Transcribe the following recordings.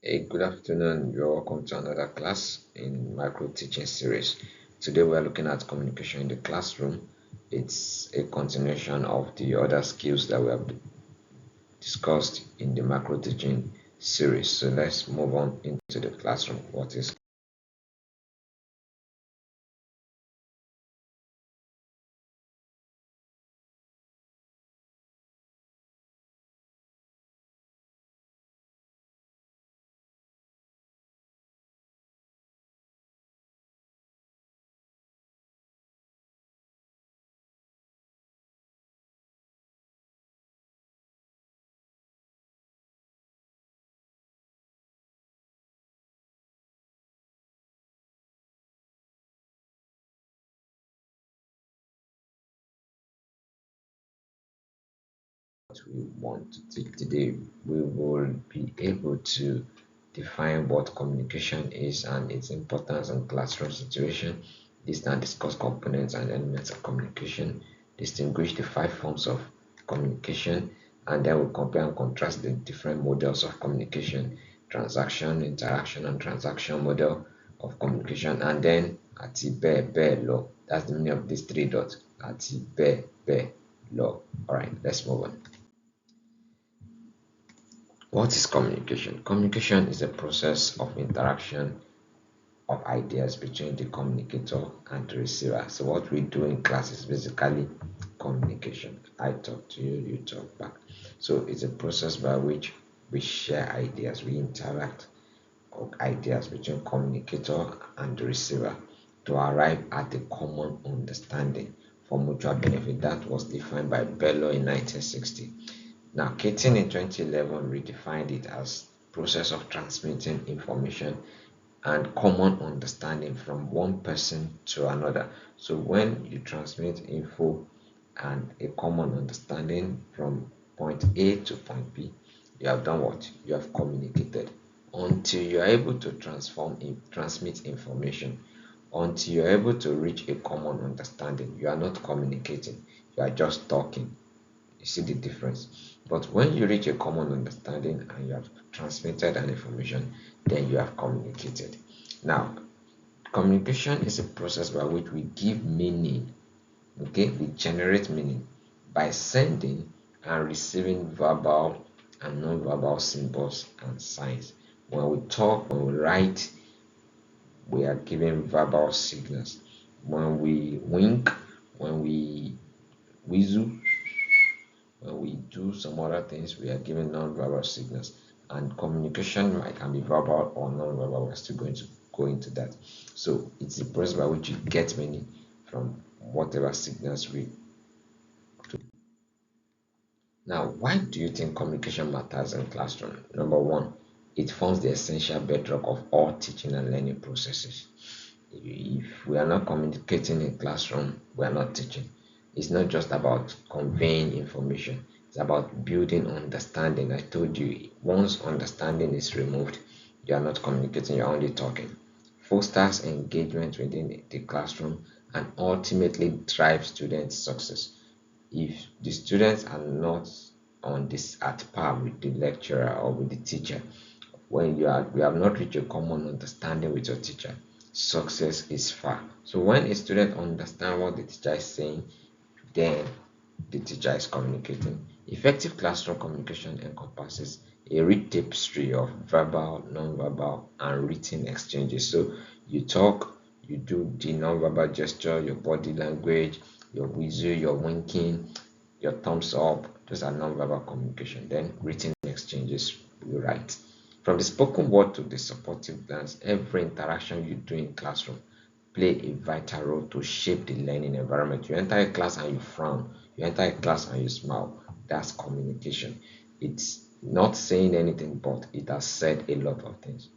Hey, good afternoon. You're welcome to another class in micro teaching series. Today we are looking at communication in the classroom. It's a continuation of the other skills that we have discussed in the macro teaching series. So let's move on into the classroom. What is what we want to teach today? We will be able to define what communication is and its importance in classroom situation. This now discuss components and elements of communication, distinguish the five forms of communication, and then we'll compare and contrast the different models of communication, transaction, interaction, and transaction model of communication, and then ati be law. That's the meaning of these three dots. Ati be law. All right, let's move on. What is communication? Communication is a process of interaction of ideas between the communicator and the receiver. So what we do in class is basically communication. I talk to you, you talk back. So it's a process by which we share ideas, we interact of ideas between communicator and the receiver to arrive at a common understanding for mutual benefit. That was defined by Bello in 1960. Now, Keating in 2011 redefined it as process of transmitting information and common understanding from one person to another. So when you transmit info and a common understanding from point A to point B, you have done what? You have communicated. Until you are able to transmit information, until you are able to reach a common understanding, you are not communicating, you are just talking. You see the difference. But when you reach a common understanding and you have transmitted an information, then you have communicated. Now, communication is a process by which we give meaning, okay? We generate meaning by sending and receiving verbal and non-verbal symbols and signs. When we talk, when we write, we are giving verbal signals. When we wink, when we whistle, when we do some other things, we are giving non-verbal signals. And communication can be verbal or non-verbal. We're still going to go into that. So it's the process by which you get meaning from whatever signals we do. Now, why do you think communication matters in classroom? Number one, it forms the essential bedrock of all teaching and learning processes. If we are not communicating in classroom, we are not teaching. It's not just about conveying information, it's about building understanding. I told you, once understanding is removed, you are not communicating, you're only talking. Fosters engagement within the classroom and ultimately drives students' success. If the students are not on this at par with the lecturer or with the teacher, when you have not reached a common understanding with your teacher, success is far. So when a student understands what the teacher is saying, then the teacher is communicating. Effective classroom communication encompasses a rich tapestry of verbal, non-verbal, and written exchanges. So you talk, you do the non-verbal gesture, your body language, your whistle, your winking, your thumbs up. Those are non-verbal communication. Then written exchanges, you write. From the spoken word to the supportive glance, every interaction you do in classroom play a vital role to shape the learning environment. You enter a class and you frown, you enter a class and you smile. That's communication. It's not saying anything, but it has said a lot of things.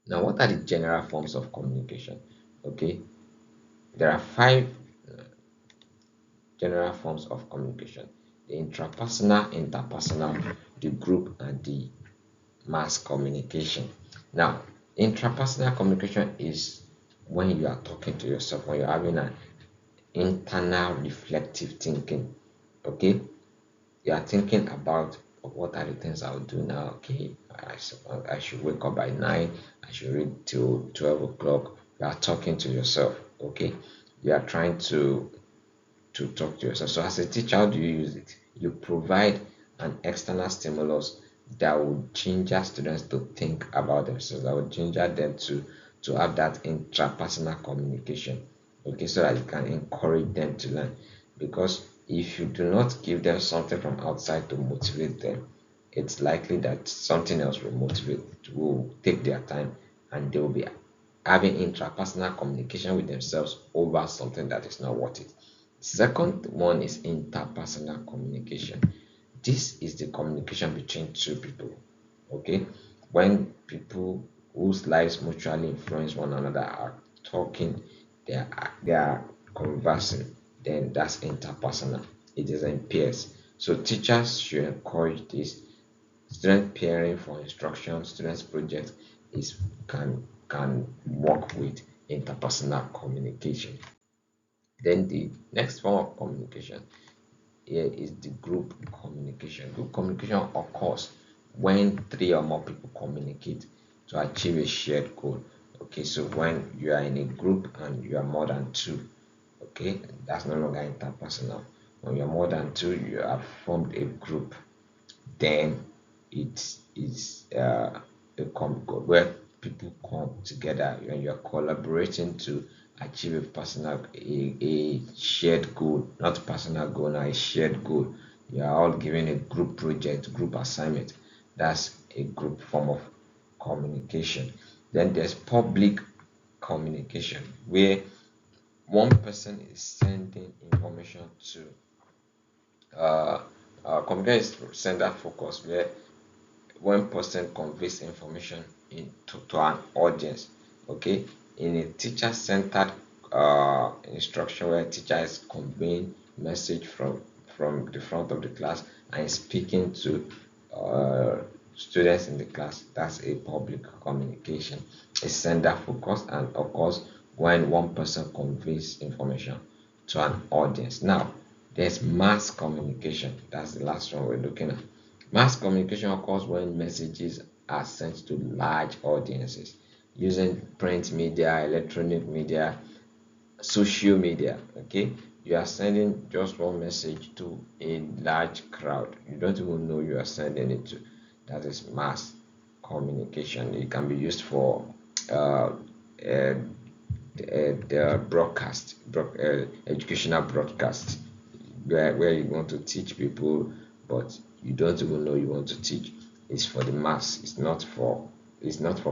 Now, what are the general forms of communication? Okay, there are five general forms of communication: the intrapersonal, interpersonal, the group, and the mass communication. Now, intrapersonal communication is when you are talking to yourself, when you're having an internal reflective thinking. Okay, you are thinking about what are the things I'll do now? Okay, I should wake up by 9, I should read till 12 o'clock. You are talking to yourself, okay? You are trying to talk to yourself. So as a teacher, how do you use it? You provide an external stimulus that will ginger students to think about themselves, that will ginger them to have that intrapersonal communication. Okay, so that you can encourage them to learn. Because if you do not give them something from outside to motivate them, it's likely that something else will motivate, will take their time, and they will be having intrapersonal communication with themselves over something that is not worth it. Second one is interpersonal communication. This is the communication between two people. Okay, when people whose lives mutually influence one another are talking, they are conversing, then that's interpersonal. It is in peers. So teachers should encourage this. Student pairing for instruction, students project is can work with interpersonal communication. Then the next form of communication here is the group communication. Group communication occurs when three or more people communicate to achieve a shared goal. Okay, so when you are in a group and you are more than two, okay, that's no longer interpersonal. When you're more than two, you have formed a group, then it is where people come together and you're collaborating to achieve a shared goal, not personal goal, now a shared goal. You are all given a group project, group assignment. That's a group form of communication. Then there's public communication, where one person is sending information to uh, communication is sender focus, where one person conveys information to an audience. Okay, in a teacher-centered instruction where teacher is conveying message from the front of the class and speaking to uh, students in the class, that's a public communication. It's sender focused, and of course when one person conveys information to an audience. Now there's mass communication. That's the last one we're looking at. Mass communication occurs when messages are sent to large audiences using print media, electronic media, social media. Okay, you are sending just one message to a large crowd. You don't even know you are sending it to. That is mass communication. It can be used for uh, uh, the educational broadcast, where you want to teach people, but you don't even know you want to teach. It's for the mass. It's not for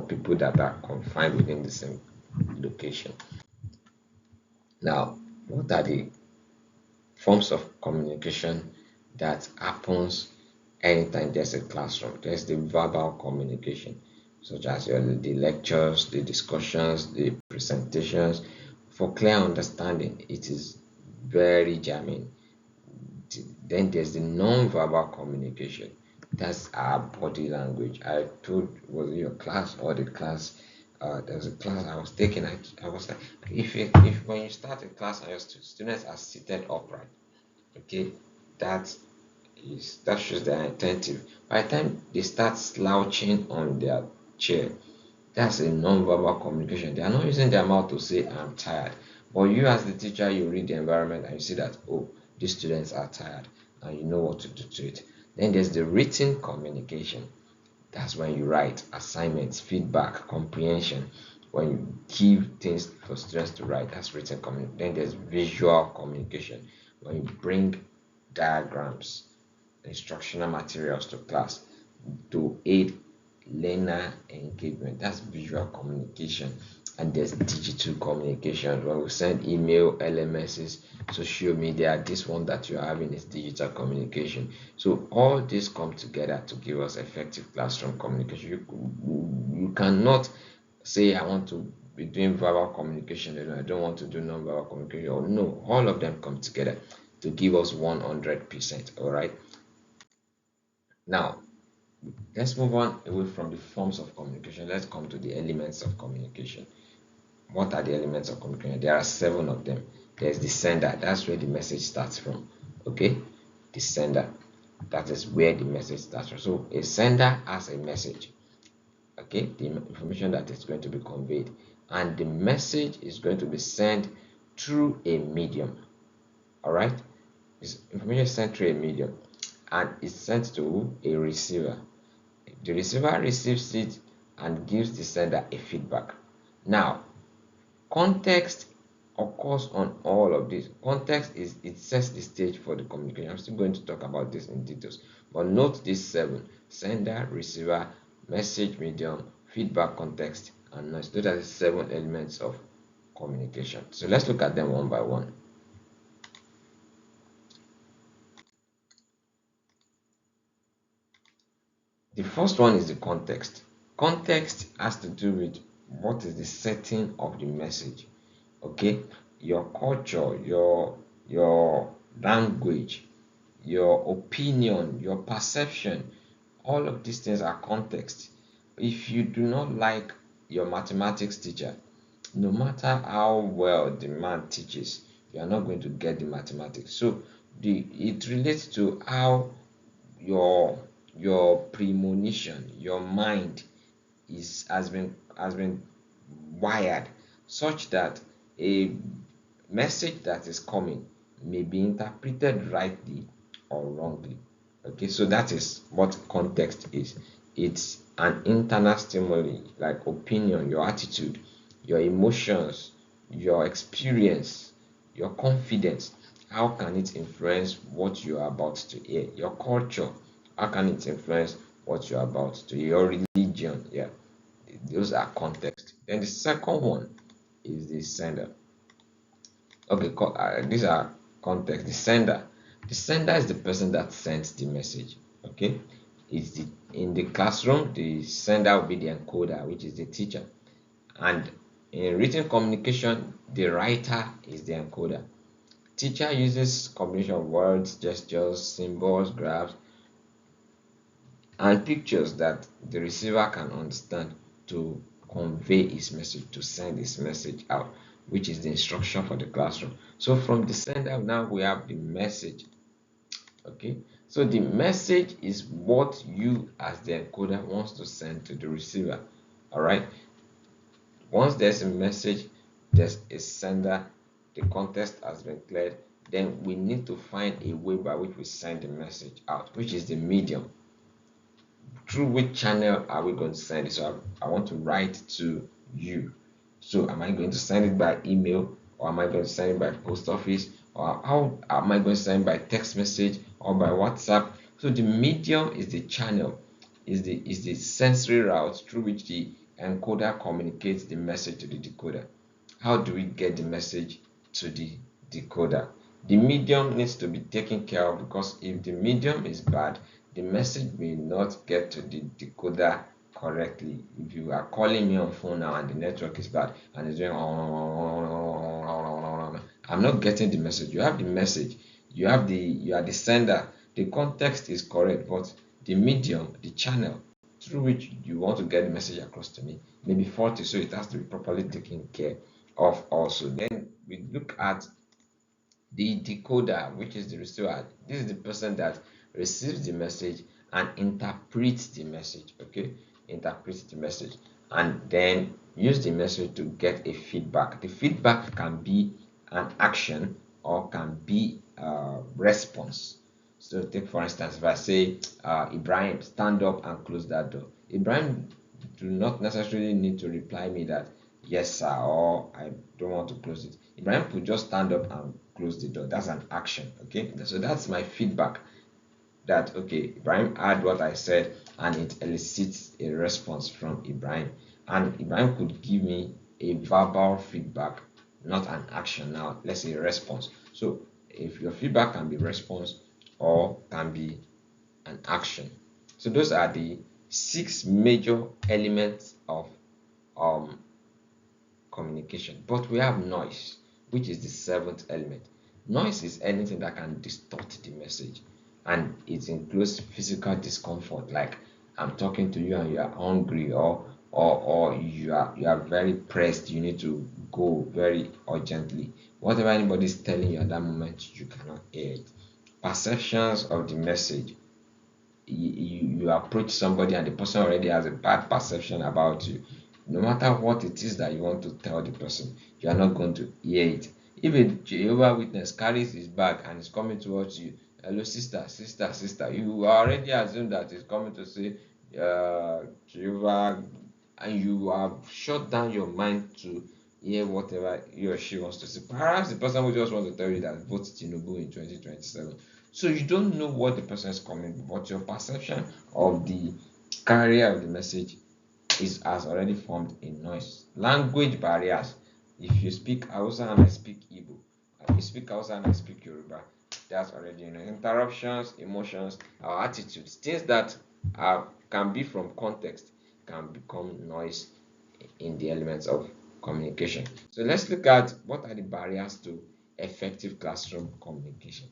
people that are confined within the same location. Now, what are the forms of communication that happens anytime there's a classroom? There's the verbal communication, such as the lectures, the discussions, the presentations. For clear understanding, it is very germane. Then there's the non-verbal communication. That's our body language. I told, was it your class or the class? There's a class I was taking. I was like, if when you start a class and your students are seated upright, okay, that that shows they're attentive. By the time they start slouching on their chair, that's a non-verbal communication. They are not using their mouth to say I'm tired. But you as the teacher, you read the environment and you see that, oh, these students are tired, and you know what to do to it. Then there's the written communication. That's when you write assignments, feedback, comprehension. When you give things for students to write, that's written communication. Then there's visual communication. When you bring diagrams, instructional materials to class to aid learner engagement. That's visual communication. And there's digital communication. When we send email, LMSs, social media, this one that you're having is digital communication. So all this come together to give us effective classroom communication. You cannot say I want to be doing verbal communication and I don't want to do non-verbal communication. Or no, all of them come together to give us 100%. All right. Now, let's move on away from the forms of communication. Let's come to the elements of communication. What are the elements of communication? There are 7 of them. There's the sender. That's where the message starts from. Okay, the sender. That is where the message starts from. So a sender has a message, okay, the information that is going to be conveyed, and the message is going to be sent through a medium. All right, this information is sent through a medium, and it's sent to a receiver. The receiver receives it and gives the sender a feedback. Now, context occurs on all of this. Context is, it sets the stage for the communication. I'm still going to talk about this in details, but note these seven: sender, receiver, message, medium, feedback, context, and noise. Those are the seven elements of communication. So let's look at them one by one. The first one is the context. Context has to do with what is the setting of the message. Okay, your culture, your language, your opinion, your perception, all of these things are context. If you do not like your mathematics teacher, no matter how well the man teaches, you are not going to get the mathematics. So it relates to how your your premonition, your mind is has been wired such that a message that is coming may be interpreted rightly or wrongly. Okay, so that is what context is. It's an internal stimuli like opinion, your attitude, your emotions, your experience, your confidence. How can it influence what you are about to hear? Your culture, how can it influence what you are about to hear? Your religion, yeah, those are context. Then the second one is the sender. Okay, these are context. The sender is the person that sends the message. Okay, it's the in the classroom, the sender will be the encoder, which is the teacher, and in written communication, the writer is the encoder. Teacher uses combination of words, gestures, symbols, graphs, and pictures that the receiver can understand to convey his message, to send his message out, which is the instruction for the classroom. So from the sender, now we have the message. Okay, so the message is what you as the encoder wants to send to the receiver. All right, once there's a message, there's a sender, the context has been cleared, then we need to find a way by which we send the message out, which is the medium. Through which channel are we going to send it? So I want to write to you. So am I going to send it by email, or am I going to send it by post office, or how am I going to send it by text message or by WhatsApp? So the medium is the channel, is the sensory route through which the encoder communicates the message to the decoder. How do we get the message to the decoder? The medium needs to be taken care of, because if the medium is bad, the message may not get to the decoder correctly. If you are calling me on phone now and the network is bad and it's doing, I'm not getting the message. You have the message, you are the sender. The context is correct, but the medium, the channel through which you want to get the message across to me may be faulty, so it has to be properly taken care of also. Then we look at the decoder, which is the receiver. This is the person that receives the message and interprets the message. Okay, interprets the message and then use the message to get a feedback. The feedback can be an action or can be a response. So take for instance, if I say, Ibrahim, stand up and close that door. Ibrahim do not necessarily need to reply me that yes sir, or I don't want to close it. Ibrahim could just stand up and close the door. That's an action. Okay, so that's my feedback, that okay, Ibrahim heard what I said and it elicits a response from Ibrahim. And Ibrahim could give me a verbal feedback, not an action. Now let's say a response. So if your feedback can be response or can be an action. So those are the six major elements of um communication. But we have noise, which is the seventh element. Noise is anything that can distort the message, and it includes physical discomfort, like I'm talking to you and you are hungry, or you are very pressed, you need to go very urgently. Whatever anybody is telling you at that moment, you cannot hear it. Perceptions of the message, you approach somebody and the person already has a bad perception about you, no matter what it is that you want to tell the person, you are not going to hear it. If a Jehovah Witness carries his bag and is coming towards you, hello sister, sister, sister, you already assume that he's coming to say, Jehovah, and you have shut down your mind to hear whatever he or she wants to say. Perhaps the person will just want to tell you that vote Tinubu in 2027. So you don't know what the person is coming with, but your perception of the carrier of the message is has already formed a noise. Language barriers. If you speak Hausa and I speak Igbo, if you speak Hausa and I speak Yoruba, that's already interruptions, emotions, our attitudes, things that can be from context can become noise in the elements of communication. So let's look at what are the barriers to effective classroom communication.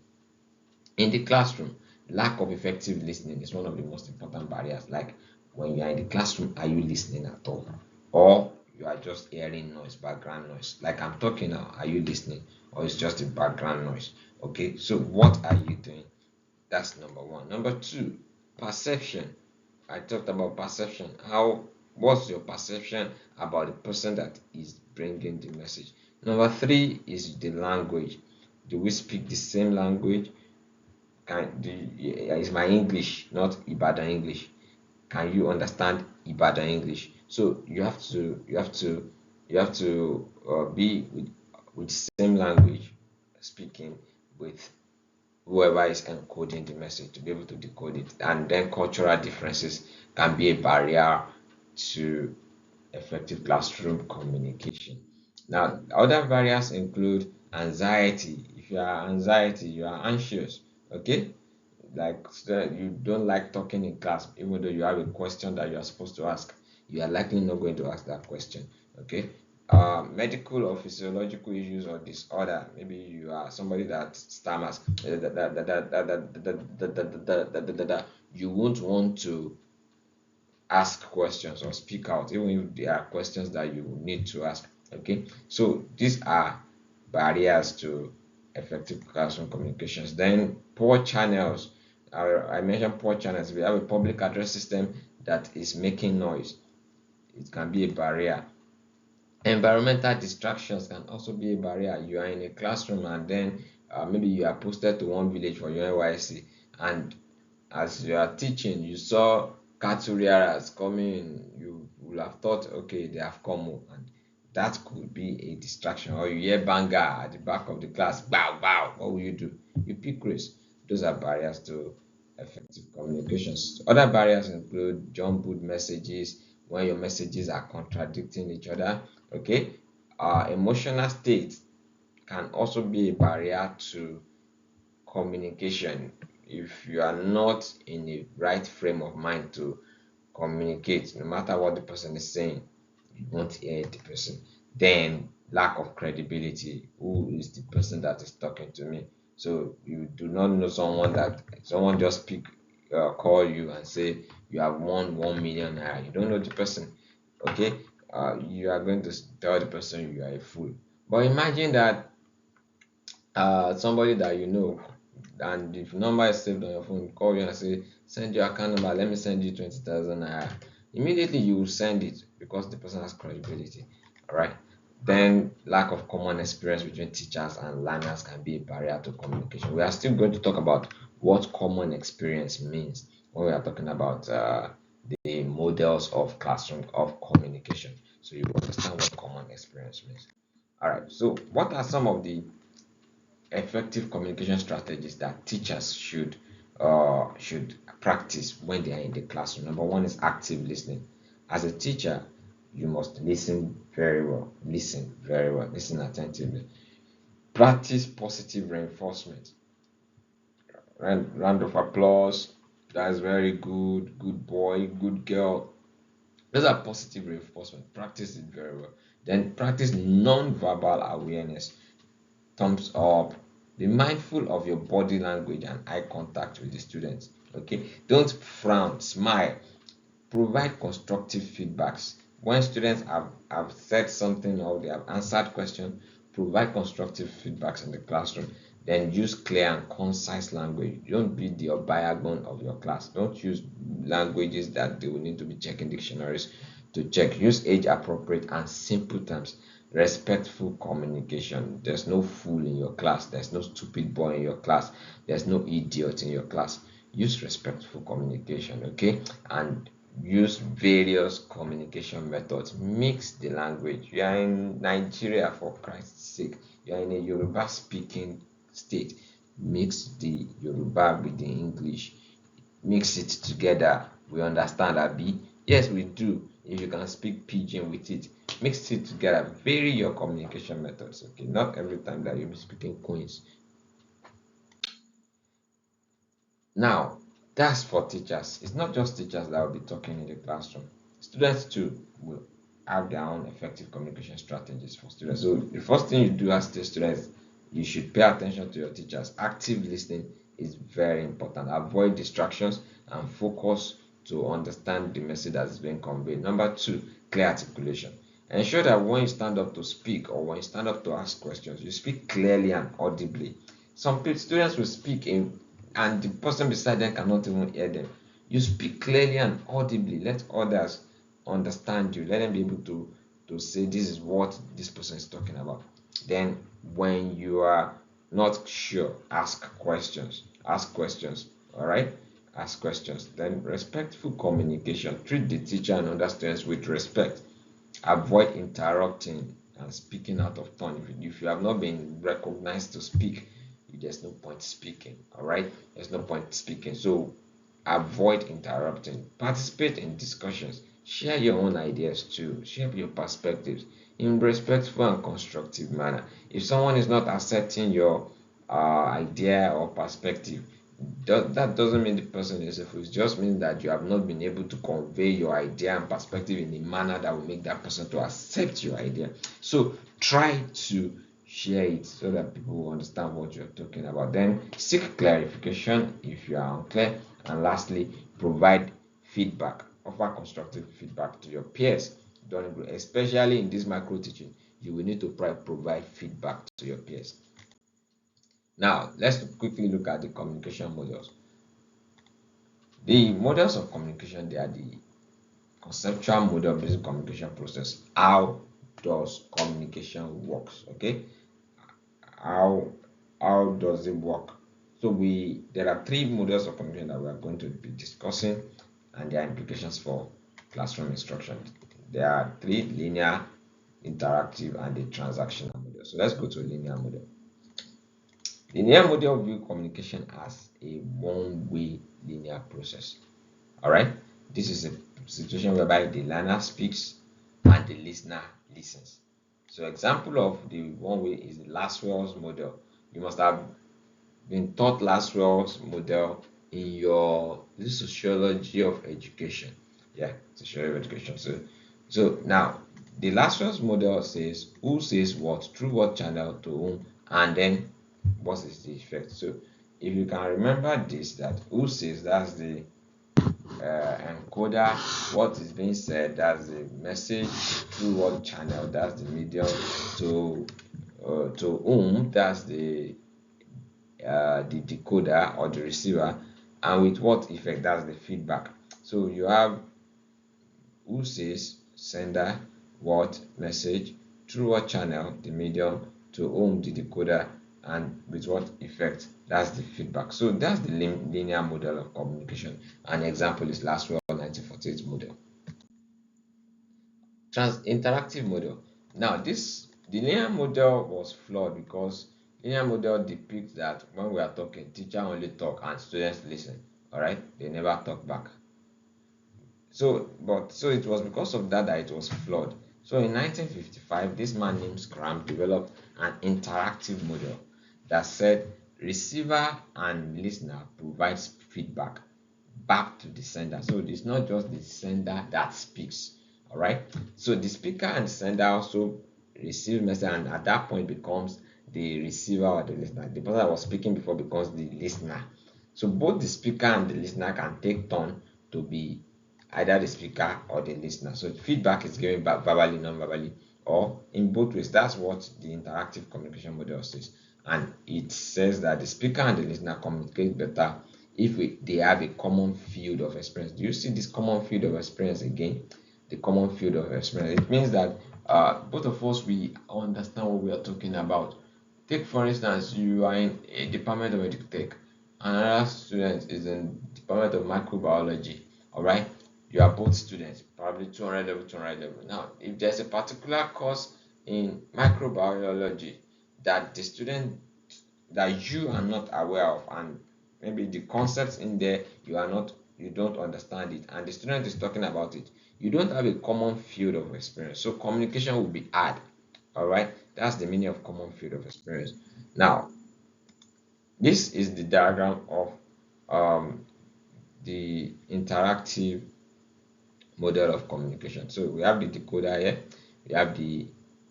In the classroom, lack of effective listening is one of the most important barriers. Like when you are in the classroom, are you listening at all? Or you are just hearing noise, background noise. Like I'm talking now, are you listening? Or it's just a background noise? Okay, so what are you doing? That's number one. Number two, perception. I talked about perception. What's your perception about the person that is bringing the message? Number three is the language. Do we speak the same language? Is my English not Ibadan English? Can you understand Ibadan English? So you have to be with same language speaking with whoever is encoding the message to be able to decode it. And then cultural differences can be a barrier to effective classroom communication. Now, other barriers include anxiety. If you are anxious, okay? Like you don't like talking in class, even though you have a question that you are supposed to ask, you are likely not going to ask that question, okay? Medical or physiological issues or disorder. Maybe you are somebody that stammers. You won't want to ask questions or speak out, even if there are questions that you need to ask. Okay, so these are barriers to effective classroom communications. Then poor channels. I mentioned poor channels. We have a public address system that is making noise. It can be a barrier. Environmental distractions can also be a barrier. You are in a classroom and then maybe you are posted to one village for your NYC, and as you are teaching, you saw cattle rearers coming in. You will have thought, okay, they have come home, and that could be a distraction. Or you hear banger at the back of the class, bow, bow. What will you do? You pick race. Those are barriers to effective communications. Other barriers include jumbled messages, when your messages are contradicting each other. Okay, emotional state can also be a barrier to communication. If you are not in the right frame of mind to communicate, no matter what the person is saying, you won't hear the person. Then lack of credibility. Who is the person that is talking to me? So you do not know someone just call you and say you have won 1 million naira. You don't know the person. Okay, you are going to tell the person you are a fool. But imagine that somebody that you know, and if number is saved on your phone, call you and say, send your account number, let me send you 20,000 naira. Immediately you will send it because the person has credibility. All right. Then lack of common experience between teachers and learners can be a barrier to communication. We are still going to talk about what common experience means when we are talking about the models of classroom of communication. So you understand what common experience means. All right. So what are some of the effective communication strategies that teachers should practice when they are in the classroom? Number one is active listening. As a teacher, you must listen very well. Listen very well. Listen attentively. Practice positive reinforcement. Round of applause. That's very good. Good boy. Good girl. Those are positive reinforcement. Practice it very well. Then practice non-verbal awareness. Thumbs up. Be mindful of your body language and eye contact with the students. Okay, don't frown, smile. Provide constructive feedbacks. When students have said something or they have answered questions, provide constructive feedbacks in the classroom. Then use clear and concise language. Don't be the obayagon of your class. Don't use languages that they will need to be checking dictionaries to check. Use age appropriate and simple terms. Respectful communication. There's no fool in your class. There's no stupid boy in your class. There's no idiot in your class. Use respectful communication, okay? And use various communication methods. Mix the language. You are in Nigeria, for Christ's sake. You are in a Yoruba speaking state. Mix the Yoruba with the English. Mix it together. We understand, Abi? Yes, we do. If you can speak pidgin with it, mix it together. Vary your communication methods. Okay, not every time that you'll be speaking coins. Now, that's for teachers. It's not just teachers that will be talking in the classroom. Students too will have their own effective communication strategies for students. So the first thing you do as the students, you should pay attention to your teachers. Active listening is very important. Avoid distractions and focus to understand the message that is being conveyed. Number two, clear articulation. Ensure that when you stand up to speak or when you stand up to ask questions, you speak clearly and audibly. Some students will speak in and the person beside them cannot even hear them. You speak clearly and audibly. Let others understand you. Let them be able to say this is what this person is talking about. Then when you are not sure, ask questions. Ask questions. All right? Ask questions. Then respectful communication. Treat the teacher and other students with respect. Avoid interrupting and speaking out of turn. If you have not been recognized to speak, there's no point speaking. All right, there's no point speaking. So avoid interrupting. Participate in discussions. Share your own ideas too. Share your perspectives in respectful and constructive manner. If someone is not accepting your idea or perspective, that doesn't mean the person is a fool. It just means that you have not been able to convey your idea and perspective in a manner that will make that person to accept your idea. So try to share it so that people will understand what you're talking about. Then seek clarification if you are unclear. And lastly, provide feedback. Offer constructive feedback to your peers. Especially in this micro teaching, you will need to provide feedback to your peers. Now, let's quickly look at the communication models. The models of communication, they are the conceptual model of basic communication process. How does communication works? Okay, how does it work? So there are three models of communication that we are going to be discussing, and their implications for classroom instruction. There are three: linear, interactive, and the transactional model. So let's go to a linear model. Linear model view communication as a one-way linear process. All right, this is a situation whereby the learner speaks and the listener listens. So example of the one way is the Laswell's model. You must have been taught Laswell's model in your sociology of education. Yeah, sociology of education. So now the Laswell's model says who says what, through what channel, to whom, and then what is the effect. So if you can remember this, that who says, that's the encoder, what is being said, that's the message, through what channel, that's the medium, to whom, that's the decoder or the receiver, and with what effect, that's the feedback. So you have who says, sender, what, message, through what channel, the medium, to whom, the decoder, and with what effect, that's the feedback. So that's the linear model of communication. An example is Laswell 1948 model. Interactive model. Now the linear model was flawed because linear model depicts that when we are talking, teacher only talk and students listen. All right, they never talk back. So it was because of that it was flawed. So in 1955, this man named Scrum developed an interactive model that said receiver and listener provides feedback back to the sender. So it's not just the sender that speaks. All right. So the speaker and the sender also receive message, and at that point becomes the receiver or the listener. The person that was speaking before becomes the listener. So both the speaker and the listener can take turn to be either the speaker or the listener. So feedback is given back verbally, non-verbally, or in both ways. That's what the interactive communication model says. and it says that the speaker and the listener communicate better if they have a common field of experience. Do you see this common field of experience again? The common field of experience. It means that both of us we understand what we are talking about. Take for instance, you are in a department of edutech, another student is in department of microbiology. All right, you are both students, probably 200 level, 200 level. Now, if there's a particular course in microbiology that the student that you are not aware of, and maybe the concepts in there you don't understand it, and the student is talking about it, you don't have a common field of experience, so communication will be hard. All right, that's the meaning of common field of experience. Now, this is the diagram of um, the interactive model of communication. So we have the decoder here, we have the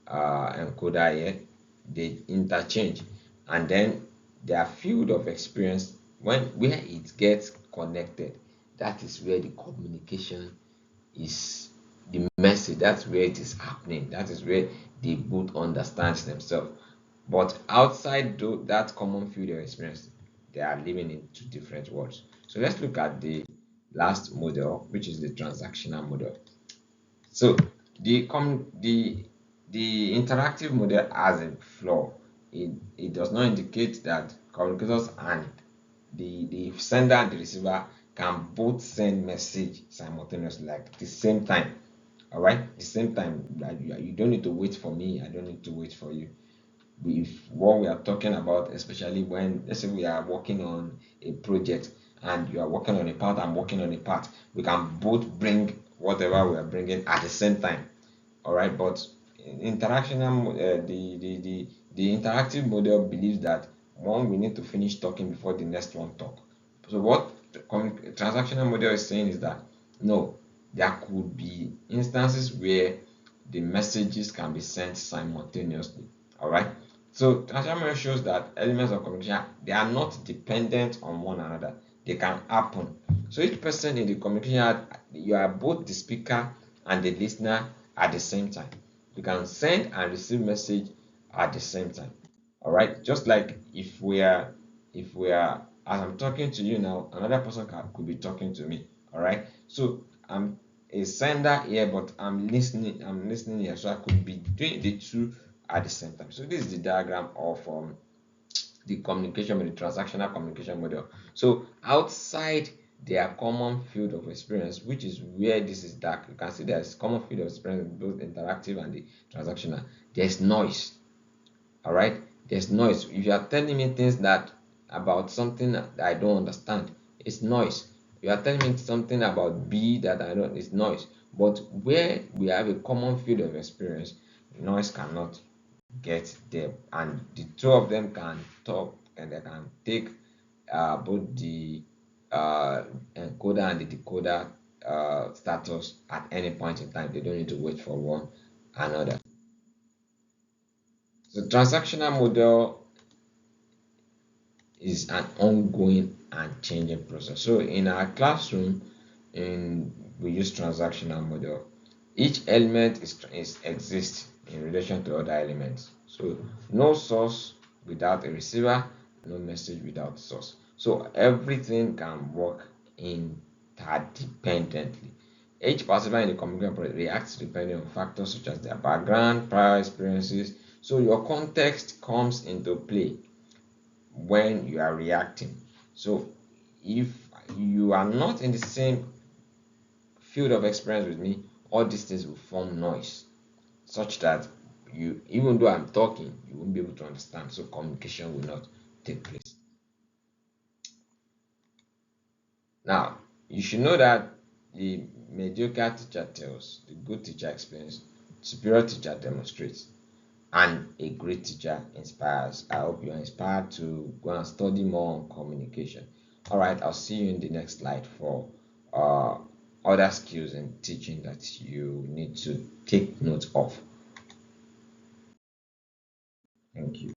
encoder here, they interchange, and then their field of experience, when where it gets connected, that is where the communication is, the message, that's where it is happening, that is where they both understand themselves. But outside that common field of experience, they are living in two different worlds. So let's look at the last model, which is the transactional model. So the interactive model has a flaw. It does not indicate that communicators and the sender and the receiver can both send message simultaneously, like at the same time. All right, the same time. Like you don't need to wait for me, I don't need to wait for you. With what we are talking about, especially when, let's say, we are working on a project and you are working on a part, I'm working on a part, we can both bring whatever we are bringing at the same time. All right, but the interactive model believes that one, we need to finish talking before the next one talk. So what the transactional model is saying is that no, there could be instances where the messages can be sent simultaneously. All right, so transactional model shows that elements of communication, they are not dependent on one another, they can happen. So each person in the communication, you are both the speaker and the listener at the same time. You can send and receive message at the same time. All right, just like if we are as I'm talking to you now, another person could be talking to me. All right, so I'm a sender here, but I'm listening here, so I could be doing the two at the same time. So this is the diagram of the communication with the transactional communication model. So outside their common field of experience, which is where this is dark, you can see there's common field of experience in both interactive and the transactional. There's noise. All right, there's noise. If you are telling me things that about something that I don't understand, it's noise. You are telling me something about B that I don't, it's noise. But where we have a common field of experience, noise cannot get there, and the two of them can talk and they can take both the uh, encoder and the decoder status at any point in time. They don't need to wait for one another. So transactional model is an ongoing and changing process. So in our classroom, we use transactional model. Each element is exists in relation to other elements. So no source without a receiver, no message without source. So everything can work interdependently. Each participant in the communication process reacts depending on factors such as their background, prior experiences. So your context comes into play when you are reacting. So if you are not in the same field of experience with me, all these things will form noise, such that you, even though I'm talking, you won't be able to understand. So communication will not take place. Now, you should know that the mediocre teacher tells, the good teacher explains, superior teacher demonstrates, and a great teacher inspires. I hope you're inspired to go and study more on communication. All right, I'll see you in the next slide for uh, other skills in teaching that you need to take note of. Thank you.